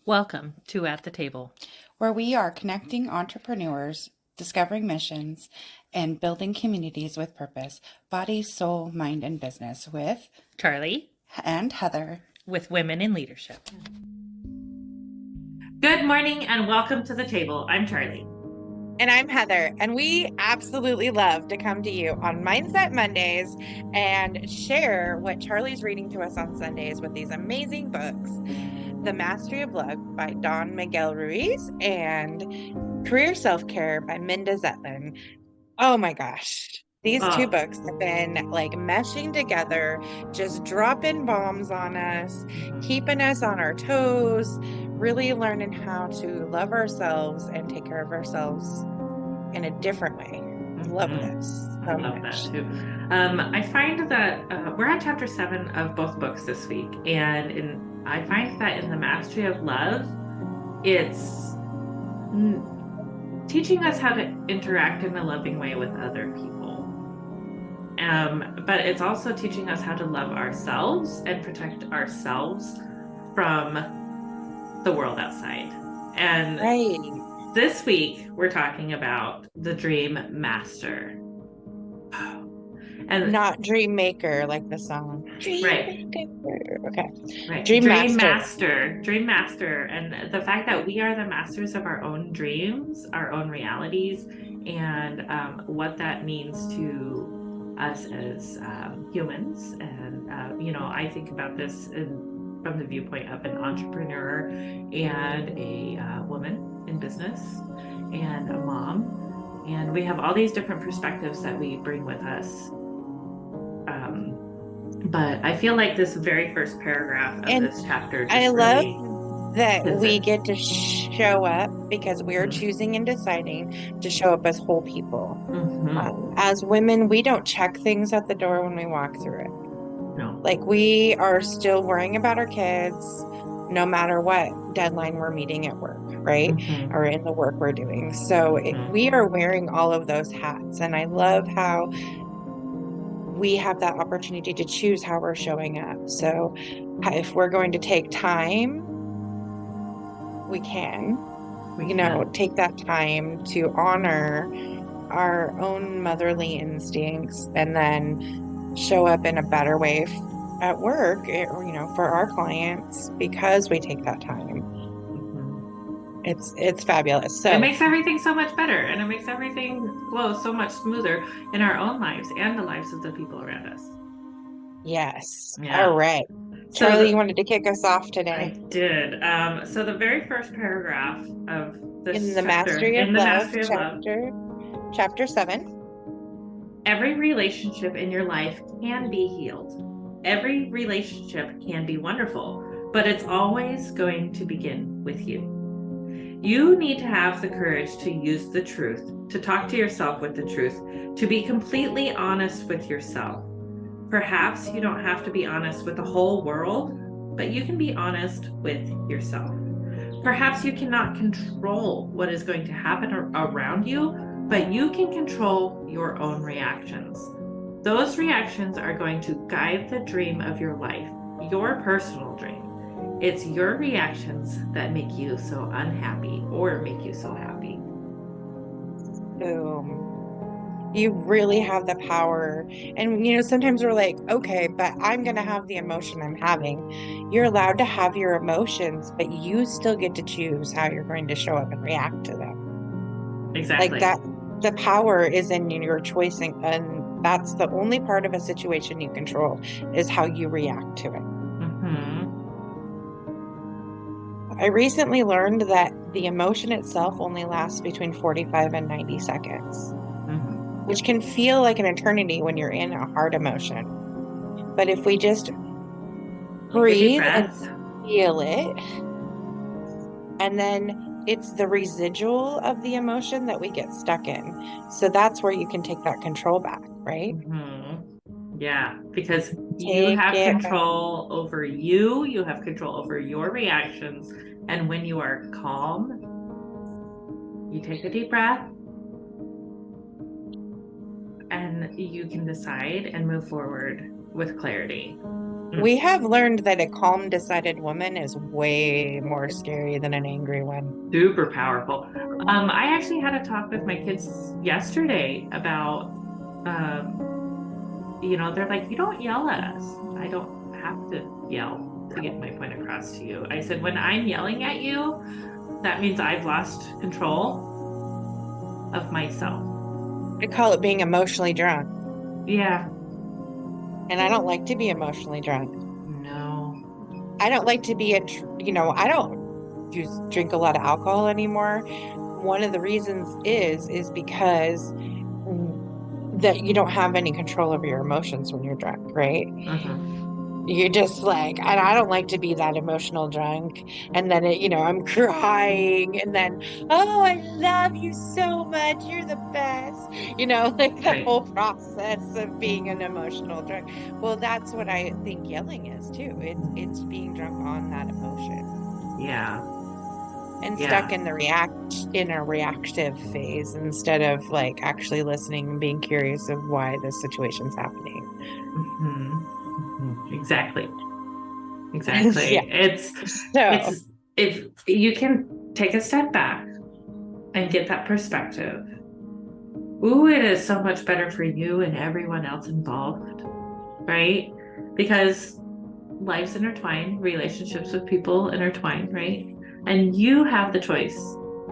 Welcome to At the Table, where we are connecting entrepreneurs, discovering missions, and building communities with purpose, body, soul, mind, and business with Charlie and Heather. with Women in Leadership. Good morning and welcome to the table. I'm Charlie. And I'm Heather, and we absolutely love to come to you on Mindset Mondays and share what Charlie's reading to us on Sundays with these amazing books, The Mastery of Love by Don Miguel Ruiz and Career Self-Care by Minda Zetlin. Oh my gosh. These two books have been like meshing together, just dropping bombs on us, keeping us on our toes, really learning how to love ourselves and take care of ourselves in a different way. Love this. I love that too. I find that we're at chapter 7 of both books this week, and I find that in The Mastery of Love, it's teaching us how to interact in a loving way with other people. But it's also teaching us how to love ourselves and protect ourselves from the world outside. And this week, we're talking about the Dream Master. And not Dream Maker, like the song. Right. Okay. Right. Dream Master. Dream Master. And the fact that we are the masters of our own dreams, our own realities, and what that means to us as humans. And, I think about this from the viewpoint of an entrepreneur and a woman in business and a mom. And we have all these different perspectives that we bring with us. But I feel like this very first paragraph of this chapter just I love that we get to show up because we are choosing and deciding to show up as whole people. As women, we don't check things at the door when we walk through it. No. Like we are still worrying about our kids no matter what deadline we're meeting at work, right? Or in the work we're doing. So we are wearing all of those hats. And I love how we have that opportunity to choose how we're showing up. So if we're going to take time, we can, take that time to honor our own motherly instincts and then show up in a better way at work, for our clients because we take that time. It's fabulous. So it makes everything so much better, and it makes everything flow so much smoother in our own lives and the lives of the people around us. Yes. Yeah. All right. Charlie, you wanted to kick us off today. I did. So the very first paragraph of this in the Mastery of Love, chapter 7. Every relationship in your life can be healed. Every relationship can be wonderful, but it's always going to begin with you. You need to have the courage to use the truth, to talk to yourself with the truth, to be completely honest with yourself. Perhaps you don't have to be honest with the whole world, but you can be honest with yourself. Perhaps you cannot control what is going to happen around you, but you can control your own reactions. Those reactions are going to guide the dream of your life, your personal dream. It's your reactions that make you so unhappy or make you so happy. Boom. You really have the power. And, sometimes we're like, okay, but I'm going to have the emotion I'm having. You're allowed to have your emotions, but you still get to choose how you're going to show up and react to them. Exactly. Like that, the power is in your choice. And that's the only part of a situation you control is how you react to it. I recently learned that the emotion itself only lasts between 45 and 90 seconds, which can feel like an eternity when you're in a hard emotion. But if we just breathe and feel it, and then it's the residual of the emotion that we get stuck in. So that's where you can take that control back, right? Yeah, because you have control over you have control over your reactions. And when you are calm, you take a deep breath and you can decide and move forward with clarity. We have learned that a calm, decided woman is way more scary than an angry one. Super powerful. I actually had a talk with my kids yesterday about, they're like, you don't yell at us. I don't have to yell to get my point across to you. I said, when I'm yelling at you, that means I've lost control of myself. I call it being emotionally drunk. Yeah. And I don't like to be emotionally drunk. No. I don't like to be I don't drink a lot of alcohol anymore. One of the reasons is because that you don't have any control over your emotions when you're drunk, right? You're just like, and I don't like to be that emotional drunk. And then I'm crying, and then, oh, I love you so much. You're the best. Like the Right. whole process of being an emotional drunk. Well, that's what I think yelling is too. It's being drunk on that emotion. Yeah. And stuck in a reactive phase instead of like actually listening and being curious of why this situation's happening. Exactly. Yeah. It's if you can take a step back and get that perspective, it is so much better for you and everyone else involved, right? Because life's intertwined, relationships with people intertwined, right? And you have the choice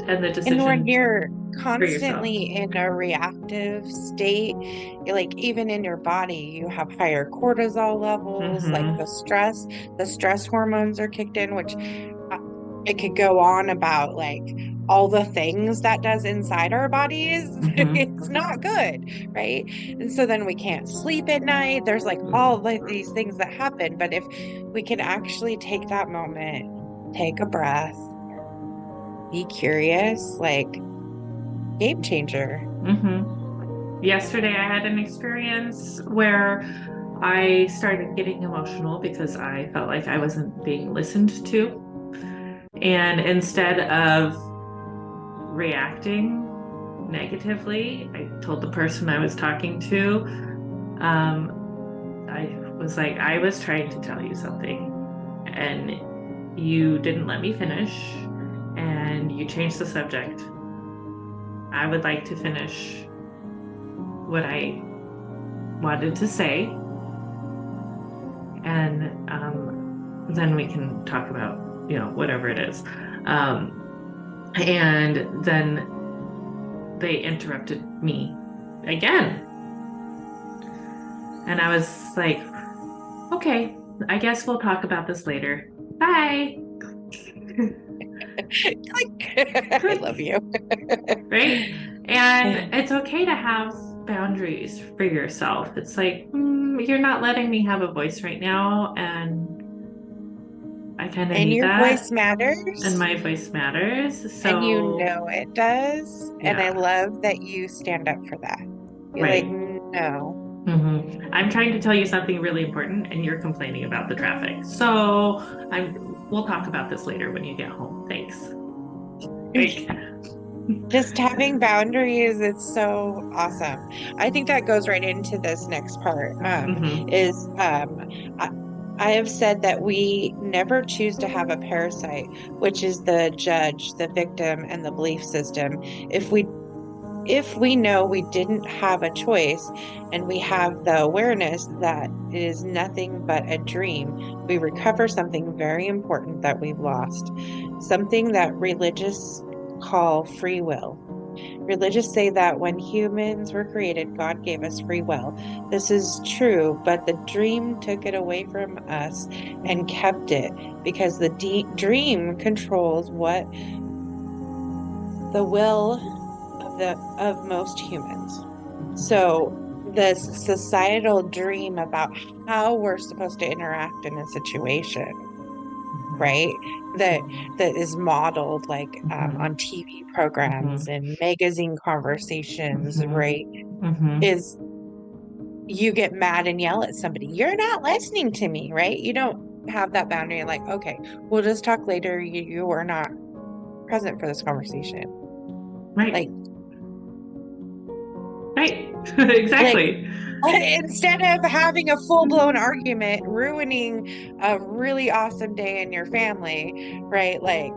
and the decision. And when you're constantly in a reactive state, like even in your body, you have higher cortisol levels, like the stress hormones are kicked in, which it could go on about like all the things that does inside our bodies. It's not good, right? And so then we can't sleep at night. There's like all these things that happen. But if we can actually take that moment, take a breath, be curious, like game changer. Yesterday, I had an experience where I started getting emotional because I felt like I wasn't being listened to. And instead of reacting negatively, I told the person I was talking to, I was like, I was trying to tell you something, and you didn't let me finish, and you changed the subject. I would like to finish what I wanted to say, and then we can talk about, whatever it is. And then they interrupted me again. And I was like, okay, I guess we'll talk about this later. Bye. I love you. Right? And it's okay to have boundaries for yourself. It's like, you're not letting me have a voice right now, and I kind of need that. And your voice matters. And my voice matters. So, and it does. Yeah. And I love that you stand up for that. You're like, no. I'm trying to tell you something really important, and you're complaining about the traffic. So we'll talk about this later when you get home. Thanks. Just having boundaries, it's so awesome. I think that goes right into this next part. I have said that we never choose to have a parasite, which is the judge, the victim, and the belief system. If we know we didn't have a choice, and we have the awareness that it is nothing but a dream, we recover something very important that we've lost, something that religious call free will. Religious say that when humans were created, God gave us free will. This is true, but the dream took it away from us and kept it, because the dream controls what the will of most humans. So the societal dream about how we're supposed to interact in a situation, right, that is modeled like on TV programs and magazine conversations, right, is you get mad and yell at somebody, you're not listening to me, right? You don't have that boundary, like, okay, we'll just talk later, you are not present for this conversation, right? Like, right. Exactly. Instead of having a full-blown argument, ruining a really awesome day in your family, right? Like,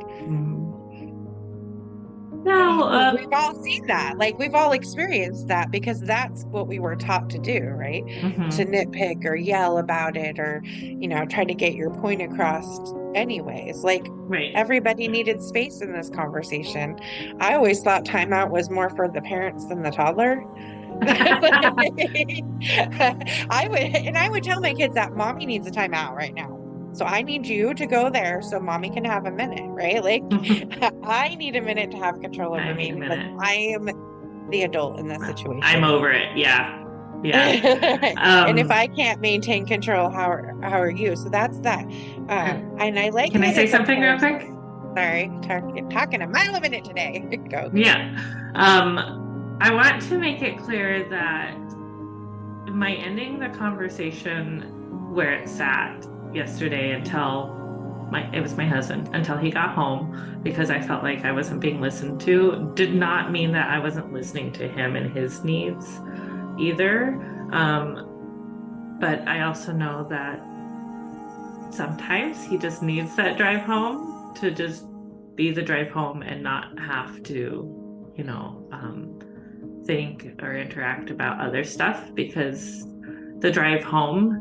Now, we've all seen that. Like, we've all experienced that because that's what we were taught to do, right? To nitpick or yell about it or, try to get your point across anyways. Like, right. everybody needed space in this conversation. I always thought timeout was more for the parents than the toddler. I would tell my kids that mommy needs a timeout right now. So I need you to go there so mommy can have a minute, right? Like, I need a minute to have control over me because I am the adult in this situation. I'm over it. Yeah. Yeah. And if I can't maintain control, how are you? So that's that. And I like Can I that say it's a something real quick? Sorry, talking a mile a minute today. Go. Yeah. I want to make it clear that my ending the conversation where it sat yesterday until it was my husband until he got home, because I felt like I wasn't being listened to, did not mean that I wasn't listening to him and his needs either. But I also know that sometimes he just needs that drive home to just be the drive home and not have to, think or interact about other stuff, because the drive home,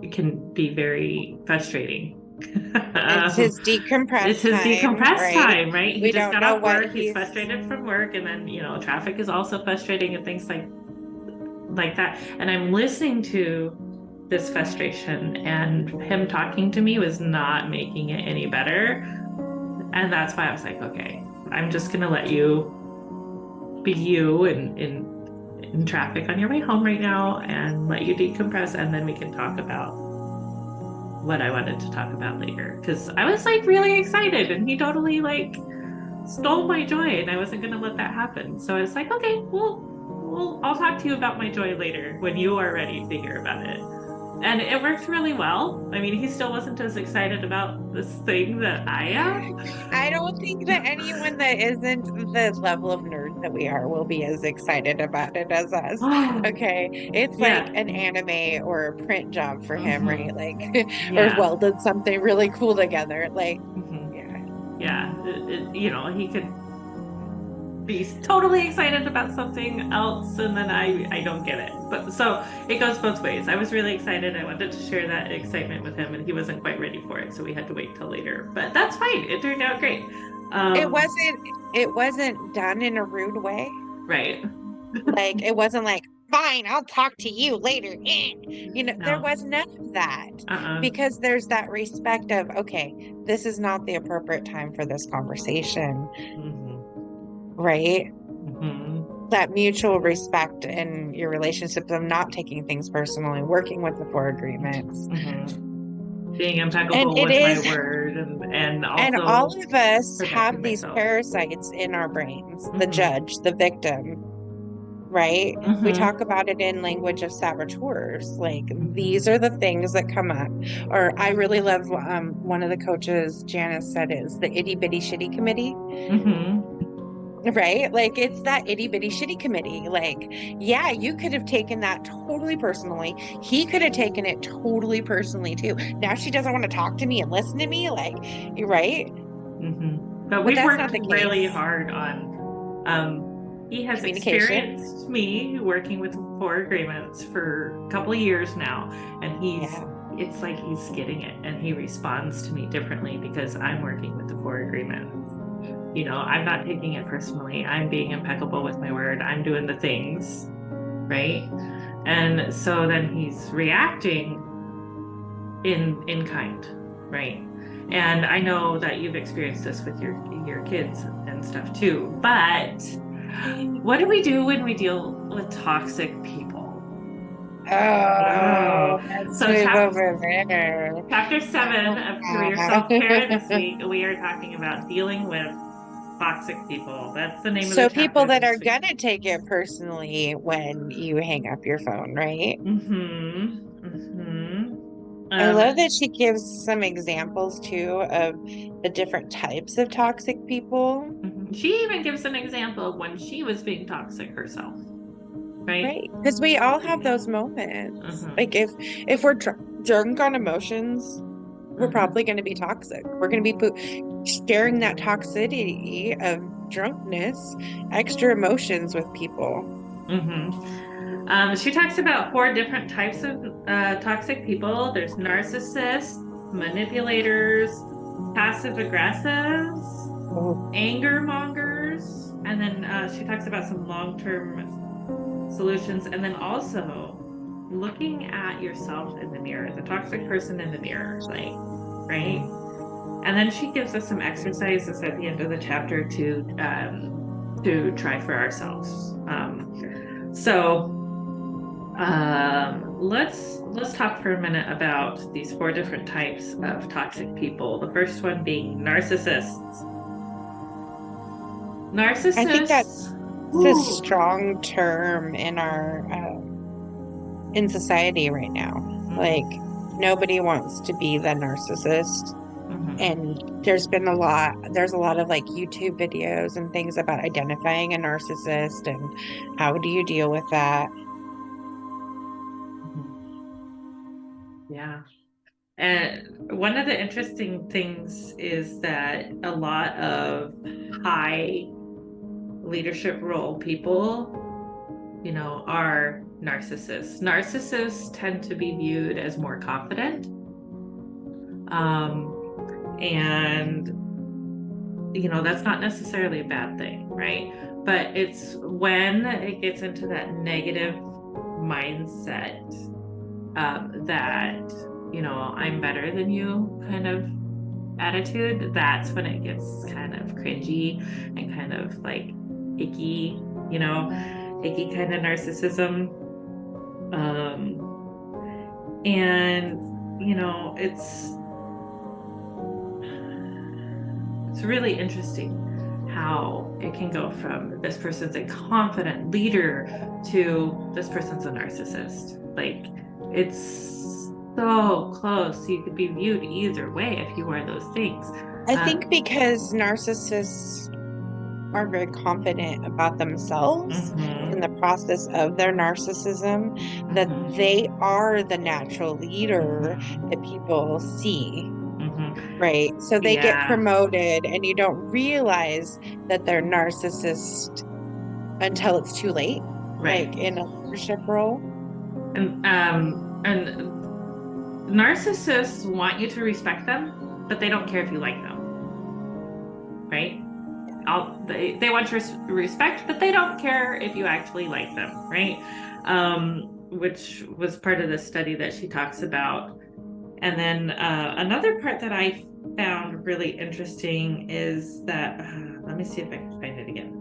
it can be very frustrating. It's his decompress It's his decompress time, right? We He just don't got know off what work. He's frustrated from work, and then traffic is also frustrating and things like that. And I'm listening to this frustration, and him talking to me was not making it any better. And that's why I was like, okay, I'm just gonna let you be you in traffic on your way home right now and let you decompress, and then we can talk about what I wanted to talk about later, because I was like really excited and he totally like stole my joy, and I wasn't gonna let that happen. So I was like, okay, well, I'll talk to you about my joy later when you are ready to hear about it. And it worked really well. I mean, he still wasn't as excited about this thing that I am. I don't think that anyone that isn't the level of nerd that we are will be as excited about it as us. Okay. It's like an anime or a print job for him, right? Like, or welded something really cool together. Like, yeah. He could be totally excited about something else, and then I don't get it. But so it goes both ways. I was really excited. I wanted to share that excitement with him, and he wasn't quite ready for it, so we had to wait till later. But that's fine. It turned out great. It wasn't done in a rude way, right? Like, it wasn't like, fine, I'll talk to you later. No. There was none of that, because there's that respect of, okay, this is not the appropriate time for this conversation. Right? That mutual respect in your relationships of not taking things personally, working with the 4 agreements. Being impeccable with my word, and also, and all of us have these parasites in our brains, the judge, the victim, right? We talk about it in language of saboteurs. Like, these are the things that come up. Or I really love one of the coaches, Janice, said is the itty bitty shitty committee. Right? Like, it's that itty bitty shitty committee. Like, yeah, you could have taken that totally personally. He could have taken it totally personally too. Now she doesn't want to talk to me and listen to me. Like, right? But we've worked really hard on, he has experienced me working with 4 agreements for a couple of years now. And it's like he's getting it, and he responds to me differently because I'm working with the 4 agreements. I'm not taking it personally. I'm being impeccable with my word. I'm doing the things, right? And so then he's reacting in kind, right? And I know that you've experienced this with your kids and stuff too. But what do we do when we deal with toxic people? So chapter 7 of Career Self-Care this week, we are talking about dealing with toxic people. That's the name of the chapter. So people that are gonna take it personally when you hang up your phone, right? I love that she gives some examples too of the different types of toxic people. She even gives an example of when she was being toxic herself. Right. Because we all have those moments. Like if we're drunk on emotions, we're probably going to be toxic. We're going to be sharing that toxicity of drunkenness, extra emotions with people. She talks about 4 different types of toxic people. There's narcissists, manipulators, passive aggressives, anger mongers, and then she talks about some long-term solutions, and then also looking at yourself in the mirror, the toxic person in the mirror, like, right? And then she gives us some exercises at the end of the chapter to try for ourselves. Let's talk for a minute about these 4 different types of toxic people. The first one being narcissists. Narcissists. I think that's a strong term in our in society right now. Like nobody wants to be the narcissist. And there's a lot of like YouTube videos and things about identifying a narcissist and how do you deal with that. Yeah. And one of the interesting things is that a lot of high leadership role people, are narcissists. Narcissists tend to be viewed as more confident. And that's not necessarily a bad thing, right? But it's when it gets into that negative mindset that I'm better than you kind of attitude, that's when it gets kind of cringy and kind of like icky kind of narcissism. And it's really interesting how it can go from this person's a confident leader to this person's a narcissist. Like, it's so close. You could be viewed either way if you are those things. I think because narcissists are very confident about themselves in the process of their narcissism, that they are the natural leader that people see. Right. So they get promoted and you don't realize that they're narcissist until it's too late. Right. Like in a leadership role. And narcissists want you to respect them, but they don't care if you like them. Right? They want your respect, but they don't care if you actually like them, right? Which was part of the study that she talks about. And then another part that I found really interesting is that, let me see if I can find it again.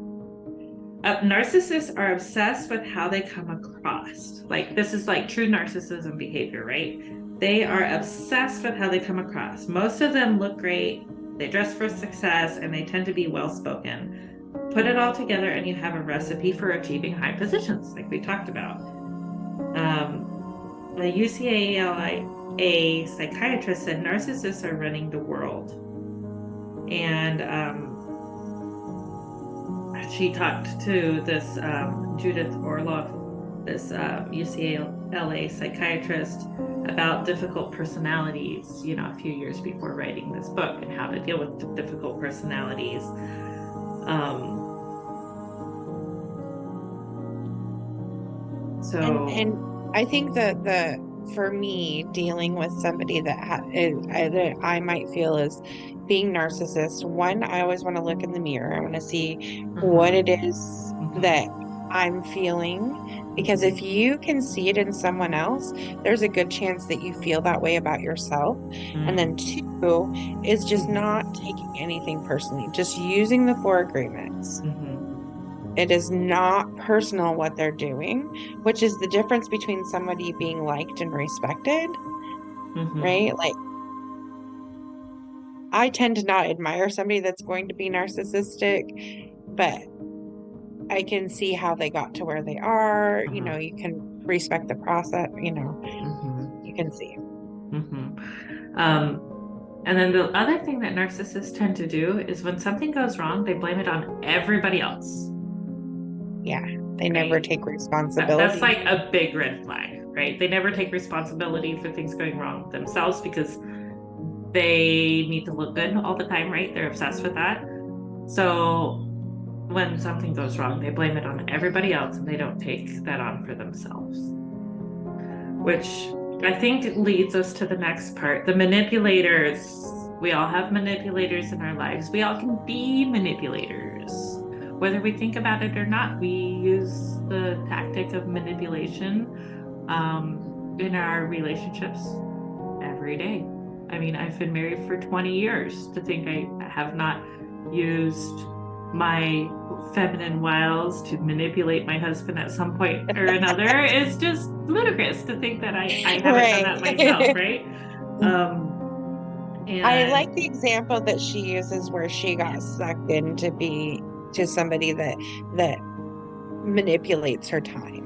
Narcissists are obsessed with how they come across. Like, this is like true narcissism behavior, right? They are obsessed with how they come across. Most of them look great. They dress for success, and they tend to be well-spoken. Put it all together and you have a recipe for achieving high positions, like we talked about. The UCLA psychiatrist said narcissists are running the world. And she talked to this Judith Orloff, this UCLA psychiatrist, about difficult personalities, a few years before writing this book, and how to deal with difficult personalities. And I think that for me, dealing with somebody that I might feel is being narcissist, one, I always want to look in the mirror. I want to see what it is that I'm feeling, because if you can see it in someone else, there's a good chance that you feel that way about yourself. And then 2 is just not taking anything personally, just using the 4 agreements. It is not personal what they're doing, which is the difference between somebody being liked and respected, right? Like, I tend to not admire somebody that's going to be narcissistic, but I can see how they got to where they are. You can respect the process, you can see. And then the other thing that narcissists tend to do is when something goes wrong, they blame it on everybody else. Yeah. They never right? take responsibility. That's like a big red flag, right? They never take responsibility for things going wrong themselves because they need to look good all the time, right? They're obsessed with that. So when something goes wrong, they blame it on everybody else and they don't take that on for themselves. Which I think leads us to the next part, the manipulators. We all have manipulators in our lives. We all can be manipulators. Whether we think about it or not, we use the tactic of manipulation in our relationships every day. I mean, I've been married for 20 years. To think I have not used my feminine wiles to manipulate my husband at some point or another is just ludicrous to think that I haven't done that myself, right? And I like the example that she uses where she got sucked in to somebody that manipulates her time,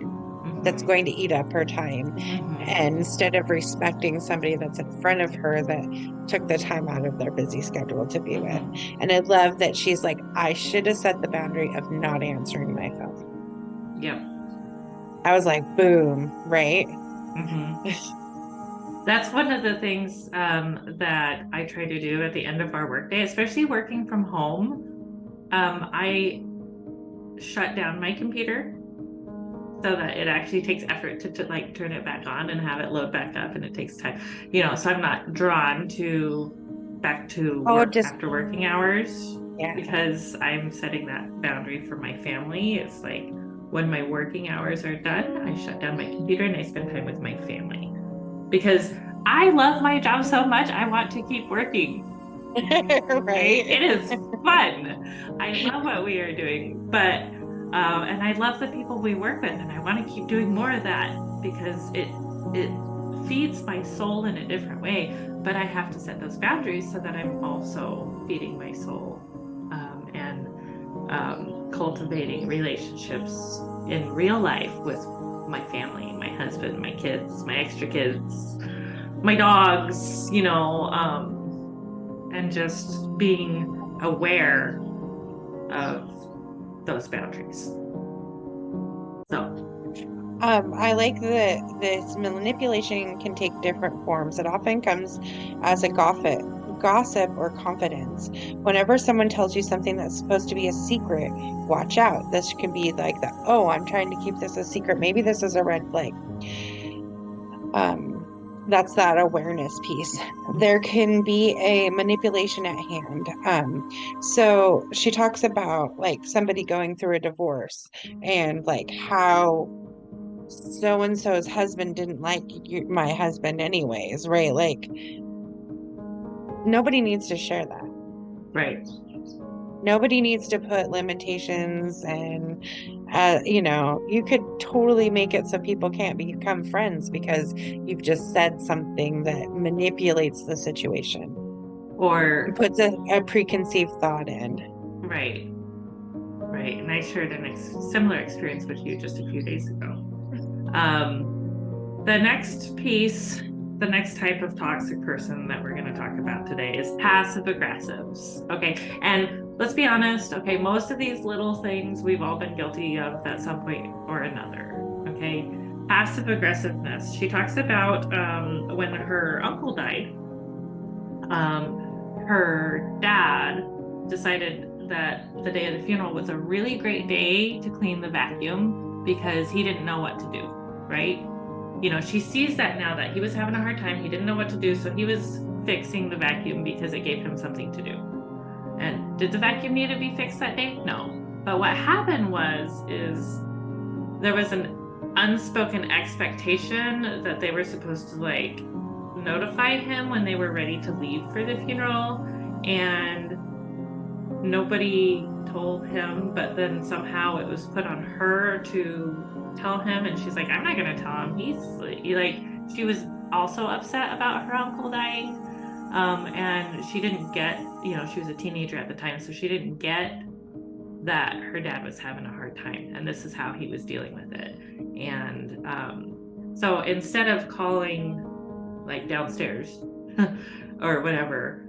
that's going to eat up her time. And instead of respecting somebody that's in front of her that took the time out of their busy schedule to be with. And I love that she's like, I should have set the boundary of not answering my phone. Yep. I was like, boom, right? That's one of the things that I try to do at the end of our workday, especially working from home. I shut down my computer so that it actually takes effort to like turn it back on and have it load back up, and it takes time, so I'm not drawn back to work after working hours. Because I'm setting that boundary for my family. It's like when my working hours are done, I shut down my computer and I spend time with my family, because I love my job so much. I want to keep working. Right? It is fun. I love what we are doing, but and I love the people we work with, and I want to keep doing more of that because it feeds my soul in a different way. But I have to set those boundaries so that I'm also feeding my soul and cultivating relationships in real life with my family, my husband, my kids, my extra kids, my dogs, and just being aware of those boundaries. So I like that this manipulation can take different forms. It often comes as a gossip or confidence. Whenever someone tells you something that's supposed to be a secret, watch out. This can be like I'm trying to keep this a secret. Maybe this is a red flag. That's that awareness piece. There can be a manipulation at hand. So she talks about like somebody going through a divorce and like how so-and-so's husband didn't like my husband anyways, right? Like nobody needs to share that. Right. Nobody needs to put limitations, and you could totally make it so people can't become friends because you've just said something that manipulates the situation or puts a preconceived thought in. Right. And I shared a similar experience with you just a few days ago. The next piece, the next type of toxic person that we're going to talk about today is passive aggressives. Okay. And let's be honest. Okay. Most of these little things we've all been guilty of at some point or another. Okay. Passive aggressiveness. She talks about when her uncle died, her dad decided that the day of the funeral was a really great day to clean the vacuum because he didn't know what to do, right? She sees that now that he was having a hard time. He didn't know what to do, so he was fixing the vacuum because it gave him something to do. And did the vacuum need to be fixed that day? No. But what happened is there was an unspoken expectation that they were supposed to like notify him when they were ready to leave for the funeral, and nobody told him, but then somehow it was put on her to tell him, and she's like, I'm not gonna tell him. He's like, she was also upset about her uncle dying, and she didn't get, she was a teenager at the time, so she didn't get that her dad was having a hard time, and this is how he was dealing with it. And so instead of calling like downstairs or whatever,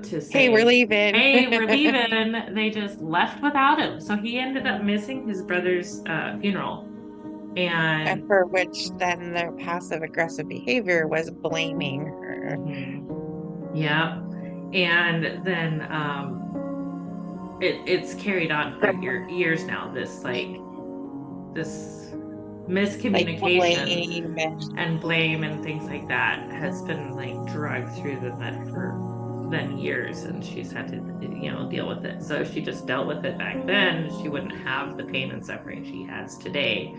to say, hey, we're leaving. hey, we're leaving. They just left without him. So he ended up missing his brother's funeral. And for which then their passive aggressive behavior was blaming her. Yeah. And then it's carried on for years now, this miscommunication and blame and things like that has been like dragged through the mud for then years, and she's had to deal with it. So if she just dealt with it back then, she wouldn't have the pain and suffering she has today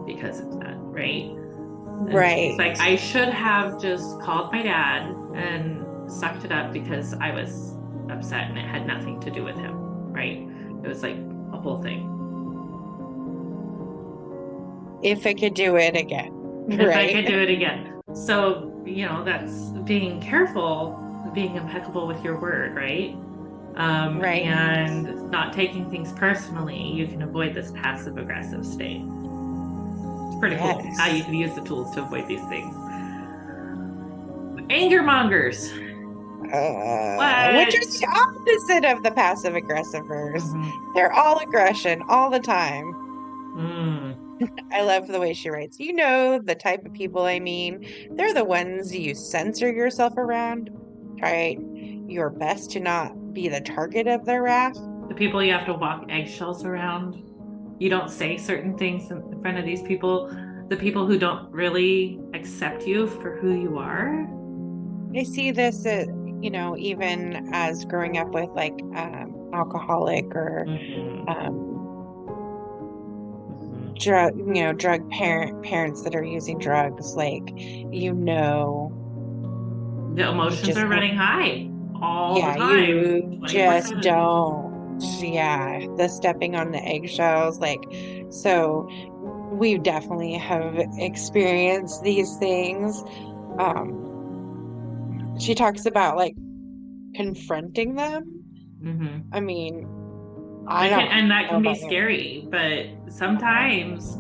because of that, right? Right. It's like, I should have just called my dad and sucked it up because I was upset and it had nothing to do with him, right? It was like a whole thing. If I could do it again. If I could do it again. So, that's being careful, being impeccable with your word, right? Right. And not taking things personally. You can avoid this passive aggressive state. It's pretty cool how you can use the tools to avoid these things. Anger mongers. Which is the opposite of the passive aggressivers. They're all aggression all the time. I love the way she writes. The type of people I mean. They're the ones you censor yourself around. Try your best to not be the target of their wrath. The people you have to walk eggshells around. You don't say certain things in front of these people. The people who don't really accept you for who you are. I see this, even as growing up with like alcoholic or drug parents that are using drugs, like the emotions are running high all the time. You just 24/7. Don't. Yeah, the stepping on the eggshells, so we definitely have experienced these things. She talks about confronting them. I mean, and that can be scary, but sometimes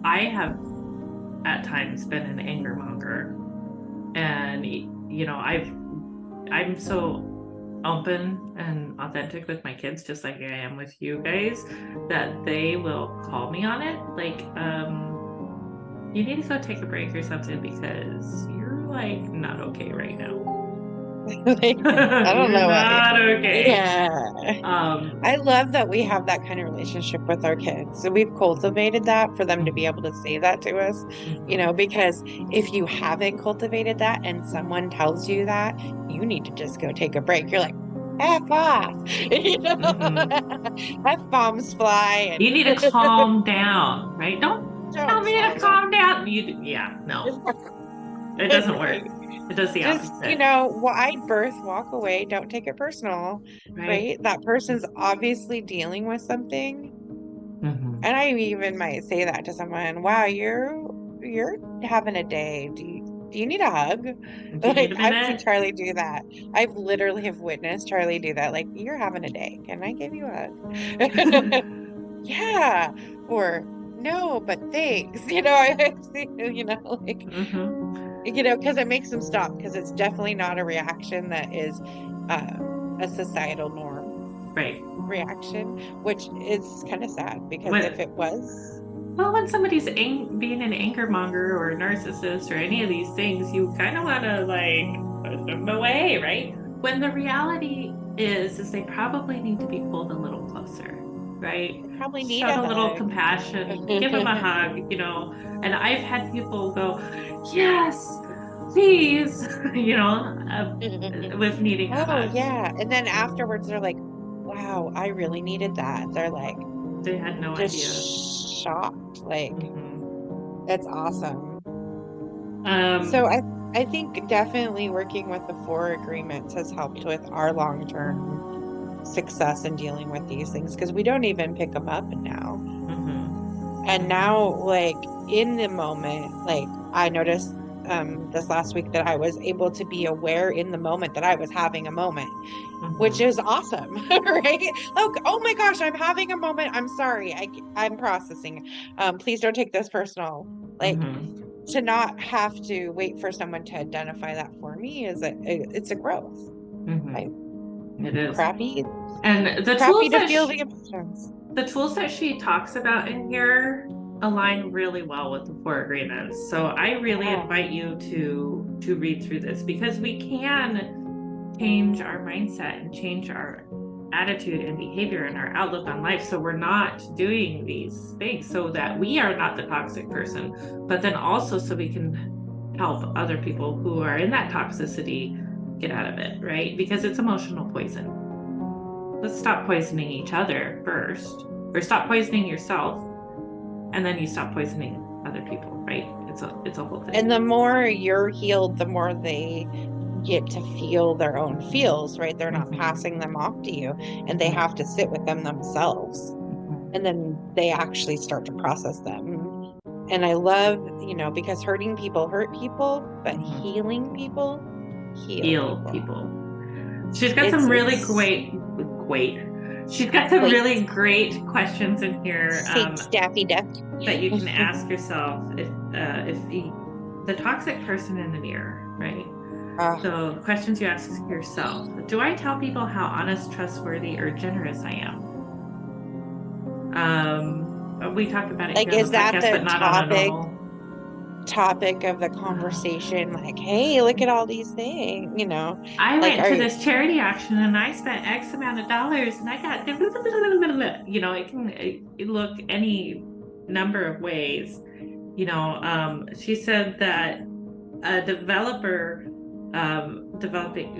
I have at times been an anger monger, and I'm so open and authentic with my kids, just like I am with you guys, that they will call me on it, you need to go take a break or something because you're not okay right now. I don't know. Not okay. Yeah. I love that we have that kind of relationship with our kids. So we've cultivated that for them to be able to say that to us, because if you haven't cultivated that and someone tells you that, you need to just go take a break. You're like, F off. F-bombs fly. And... you need to calm down, right? Don't tell me to calm down. No. It doesn't work. It does the opposite. Wide berth, walk away, don't take it personal, right? That person's obviously dealing with something. And I even might say that to someone, wow, you're having a day. Do you need a hug? I've seen Charlie do that. I've literally have witnessed Charlie do that. You're having a day. Can I give you a hug? Yeah. Or no, but thanks. Because it makes them stop, because it's definitely not a reaction that is a societal norm reaction, which is kind of sad, because if it was, when somebody's being an anger monger or a narcissist or any of these things, you kind of want to put them away, right? When the reality is they probably need to be pulled a little closer, right? They probably need a little compassion, give them a hug, and I've had people go, yes, please, with needing a hug. Yeah. And then afterwards they're like, wow, I really needed that. They're they had no just idea. Shocked. That's awesome. So I think definitely working with the 4 agreements has helped with our long-term success in dealing with these things, because we don't even pick them up now. And now, in the moment, I noticed this last week that I was able to be aware in the moment that I was having a moment, which is awesome, right? Oh my gosh, I'm having a moment. I'm sorry. I'm processing. Please don't take this personal. to not have to wait for someone to identify that for me it's a growth. Right? It is Crappy and crappy to feel the emotions. the tools that she talks about in here align really well with the 4 agreements. So I really invite you to read through this, because we can change our mindset and change our attitude and behavior and our outlook on life, so we're not doing these things, so that we are not the toxic person, but then also so we can help other people who are in that toxicity get out of it, right? Because it's emotional poison. Let's stop poisoning each other first, or stop poisoning yourself, and then you stop poisoning other people, right? It's a whole thing. And the more you're healed, the more they get to feel their own feels, right? They're not passing them off to you, and they have to sit with them themselves, and then they actually start to process them. And I love, because hurting people hurt people, but healing people heal people. She's got some really great. She's got some really great questions in here Daffy Duck that you can ask yourself if the toxic person in the mirror, right? So the questions you ask yourself: do I tell people how honest, trustworthy, or generous I am? We talk about it here on the podcast, but not on a normal topic of the conversation. Like, hey, look at all these things, I went to this charity auction and I spent X amount of dollars and I got, it can look any number of ways. She said that a developer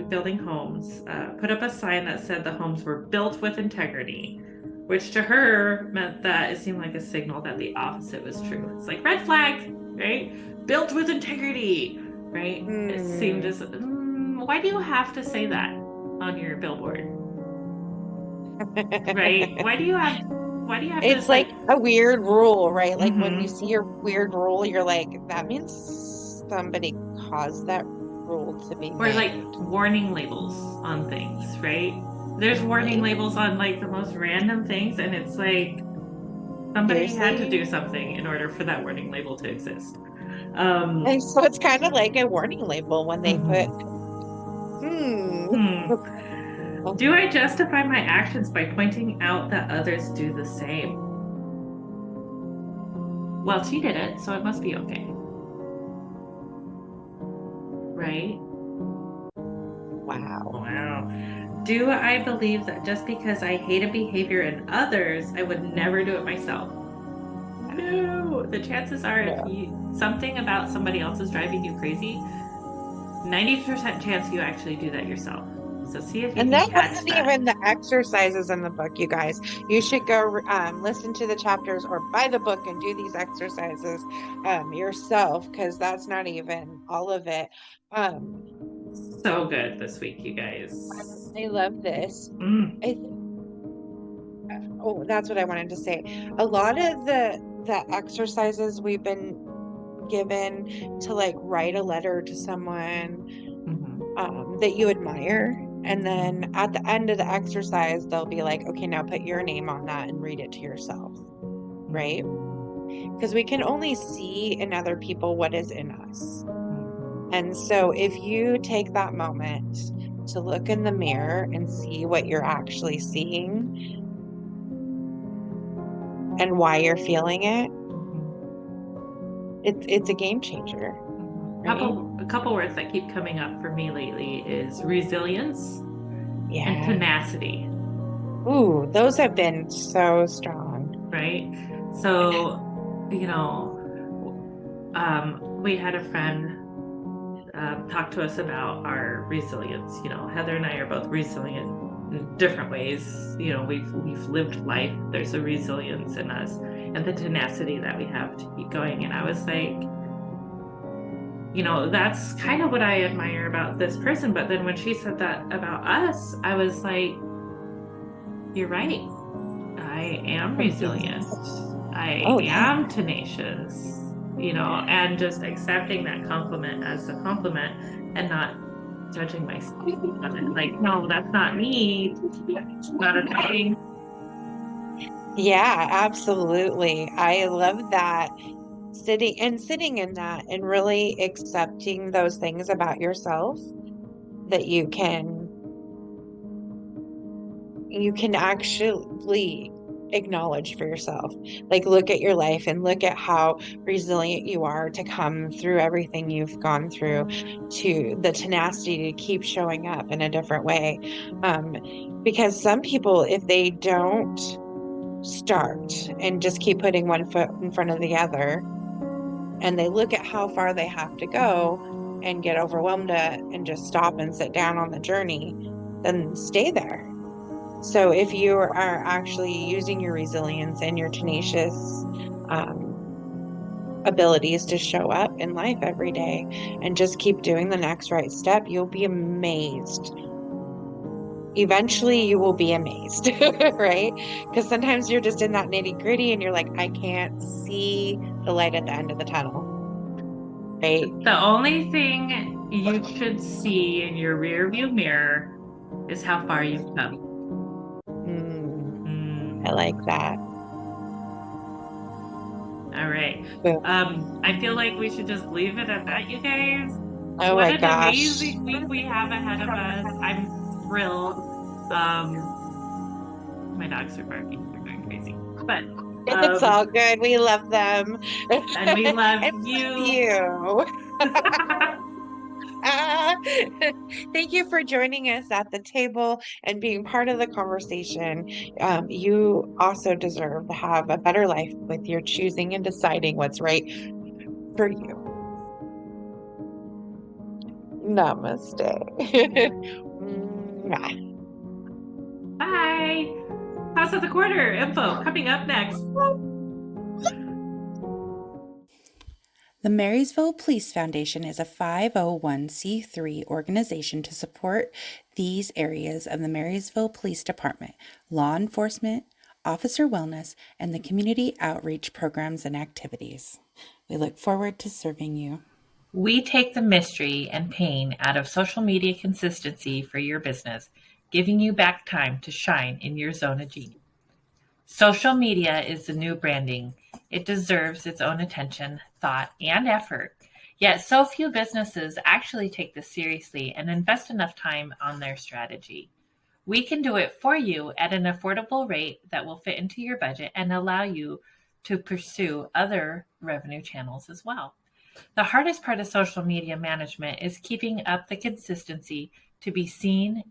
building homes put up a sign that said the homes were built with integrity, which to her meant that it seemed like a signal that the opposite was true. It's like red flag, right? Built with integrity, right? It seemed as why do you have to say that on your billboard? Right? Why do you have it's like a weird rule, right? Like when you see your weird rule, you're like, that means somebody caused that rule to be made. Or like warning labels on things, right? There's warning labels on like the most random things, and it's like somebody had to do something in order for that warning label to exist. And so it's kind of like a warning label when they put do I justify my actions by pointing out that others do the same? Well, she did it, so it must be okay. Right? Wow. Do I believe that just because I hate a behavior in others, I would never do it myself? No. The chances are if something about somebody else is driving you crazy, 90% chance you actually do that yourself. So see if you can catch that. And that wasn't even the exercises in the book, you guys. You should go listen to the chapters or buy the book and do these exercises yourself, because that's not even all of it. So good this week, you guys. I love this. That's what I wanted to say. A lot of the exercises we've been given to like write a letter to someone that you admire, and then at the end of the exercise they'll be like, okay, now put your name on that and read it to yourself, right? Because we can only see in other people what is in us. And so if you take that moment to look in the mirror and see what you're actually seeing and why you're feeling it, it's a game changer. Right? A couple words that keep coming up for me lately is resilience and tenacity. Ooh, those have been so strong. Right? So, we had a friend talk to us about our resilience. Heather and I are both resilient in different ways. We've lived life. There's a resilience in us and the tenacity that we have to keep going. And I was like, that's kind of what I admire about this person. But then when she said that about us, I was like, you're right. I am resilient. I am tenacious, and just accepting that compliment as a compliment and not judging myself on it. Like, no, that's not me. It's not a thing. Yeah, absolutely. I love that. sitting in that and really accepting those things about yourself that you can actually acknowledge for yourself. Like, look at your life and look at how resilient you are to come through everything you've gone through, to the tenacity to keep showing up in a different way. Because some people, if they don't start and just keep putting one foot in front of the other, and they look at how far they have to go and get overwhelmed and just stop and sit down on the journey, then stay there. So if you are actually using your resilience and your tenacious abilities to show up in life every day and just keep doing the next right step, you'll be amazed. Eventually you will be amazed, right? Because sometimes you're just in that nitty-gritty and you're like, I can't see the light at the end of the tunnel, right? The only thing you should see in your rearview mirror is how far you've come. I like that. All right. Boom. I feel like we should just leave it at that, you guys. Oh What my an gosh. amazing week we have ahead of us. I'm thrilled. My dogs are barking. They're going crazy. But it's all good. We love them. And we love and you. Thank you for joining us at the table and being part of the conversation. You also deserve to have a better life with your choosing and deciding what's right for you. Namaste. Bye. House of the Quarter info coming up next. The Marysville Police Foundation is a 501c3 organization to support these areas of the Marysville Police Department: law enforcement, officer wellness, and the community outreach programs and activities. We look forward to serving you. We take the mystery and pain out of social media consistency for your business, giving you back time to shine in your zone of genius. Social media is the new branding. It deserves its own attention, thought, and effort. Yet so few businesses actually take this seriously and invest enough time on their strategy. We can do it for you at an affordable rate that will fit into your budget and allow you to pursue other revenue channels as well. The hardest part of social media management is keeping up the consistency to be seen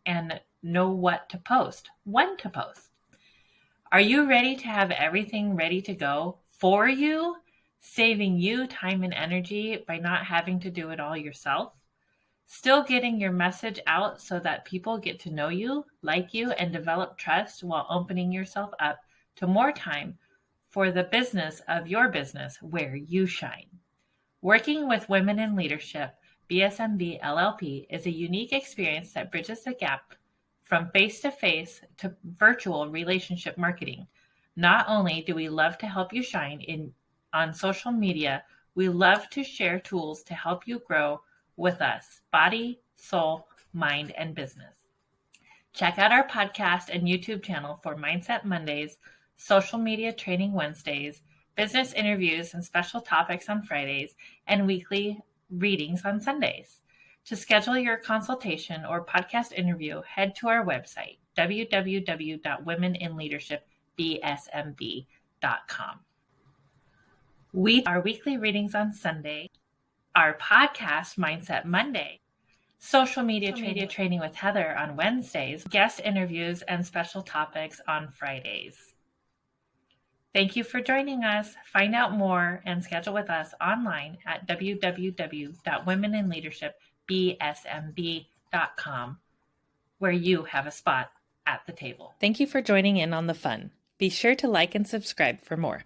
and know what to post, when to post. Are you ready to have everything ready to go for you, saving you time and energy by not having to do it all yourself? Still getting your message out so that people get to know you, like you, and develop trust while opening yourself up to more time for the business of your business where you shine. Working with Women in Leadership, BSMB LLP, is a unique experience that bridges the gap from face-to-face to virtual relationship marketing. Not only do we love to help you shine on social media, we love to share tools to help you grow with us, body, soul, mind, and business. Check out our podcast and YouTube channel for Mindset Mondays, Social Media Training Wednesdays, business interviews and special topics on Fridays, and weekly readings on Sundays. To schedule your consultation or podcast interview, head to our website, www.womeninleadershipbsmb.com. Our weekly readings on Sunday, our podcast, Mindset Monday, social media training with Heather on Wednesdays, guest interviews, and special topics on Fridays. Thank you for joining us. Find out more and schedule with us online at www.womeninleadershipbsmb.com, where you have a spot at the table. Thank you for joining in on the fun. Be sure to like and subscribe for more.